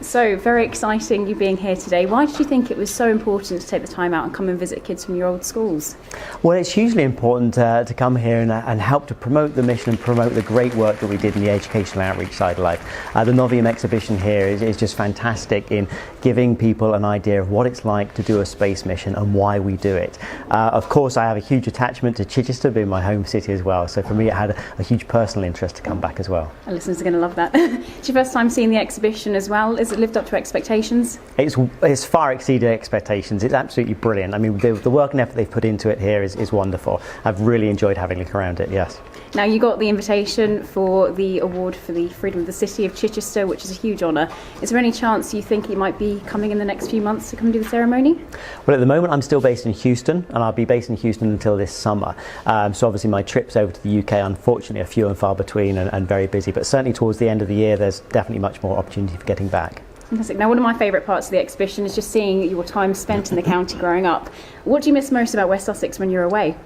So, very exciting you being here today. Why did you think it was so important to take the time out and come and visit kids from your old schools? Well, it's hugely important to come here and help to promote the mission and promote the great work that we did in the educational outreach side of life. The Novium exhibition here is just fantastic in giving people an idea of what it's like to do a space mission and why we do it. Of course, I have a huge attachment to Chichester being my home city as well, so for me it had a huge personal interest to come back as well. Our listeners are going to love that. It's your first time seeing the exhibition as well. Has it lived up to expectations? It's far exceeded expectations. It's absolutely brilliant. I mean, the work and effort they've put into it here is wonderful. I've really enjoyed having a look around it, yes. Now, you got the invitation for the award for the Freedom of the City of Chichester, which is a huge honour. Is there any chance you think you might be coming in the next few months to come do the ceremony? Well, at the moment I'm still based in Houston, and I'll be based in Houston until this summer. So obviously my trips over to the UK unfortunately are few and far between and very busy, but certainly towards the end of the year there's definitely much more opportunity for getting back. Fantastic. Now, one of my favourite parts of the exhibition is just seeing your time spent in the county growing up. What do you miss most about West Sussex when you're away?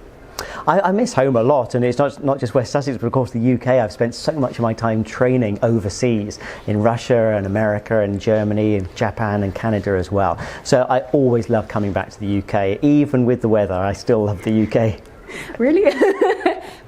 I miss home a lot, and it's not just West Sussex, but of course the UK. I've spent so much of my time training overseas in Russia and America and Germany and Japan and Canada as well. So I always love coming back to the UK. Even with the weather, I still love the UK. Really?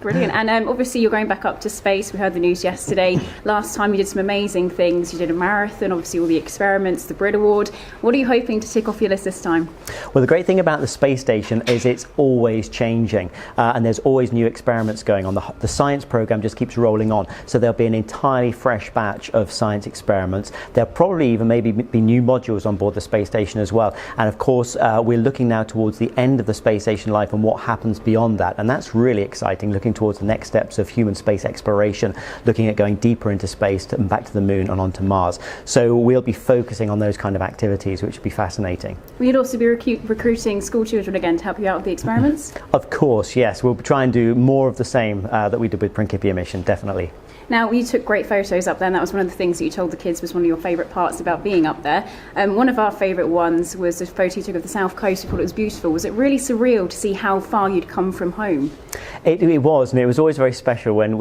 Brilliant. And obviously you're going back up to space. We heard the news yesterday. Last time you did some amazing things. You did a marathon, obviously all the experiments, the Brit Award. What are you hoping to tick off your list this time? Well, the great thing about the space station is it's always changing, and there's always new experiments going on. The science program just keeps rolling on, so there'll be an entirely fresh batch of science experiments. There'll probably even maybe be new modules on board the space station as well. And of course, we're looking now towards the end of the space station life and what happens beyond that, and that's really exciting, looking towards the next steps of human space exploration, looking at going deeper into space and back to the moon and onto Mars. So we'll be focusing on those kind of activities, which would be fascinating. We'd also be recruiting school children again to help you out with the experiments? Of course, yes. We'll try and do more of the same that we did with Principia mission, definitely. Now, you took great photos up there, and that was one of the things that you told the kids was one of your favourite parts about being up there. One of our favourite ones was a photo you took of the south coast. We thought it was beautiful. Was it really surreal to see how far you'd come from home? It was, and it was always very special when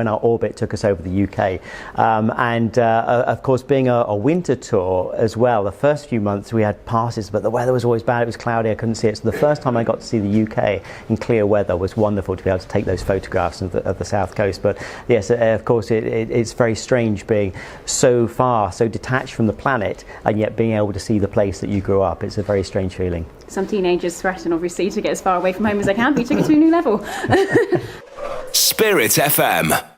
our orbit took us over the UK. Of course, being a winter tour as well, the first few months we had passes, but the weather was always bad. It was cloudy, I couldn't see it. So the first time I got to see the UK in clear weather was wonderful to be able to take those photographs of the south coast. But yes, of course, it's very strange being so far, so detached from the planet, and yet being able to see the place that you grew up. It's a very strange feeling. Some teenagers threaten, obviously, to get as far away from home as they can, but you took it to a new level. Spirit FM.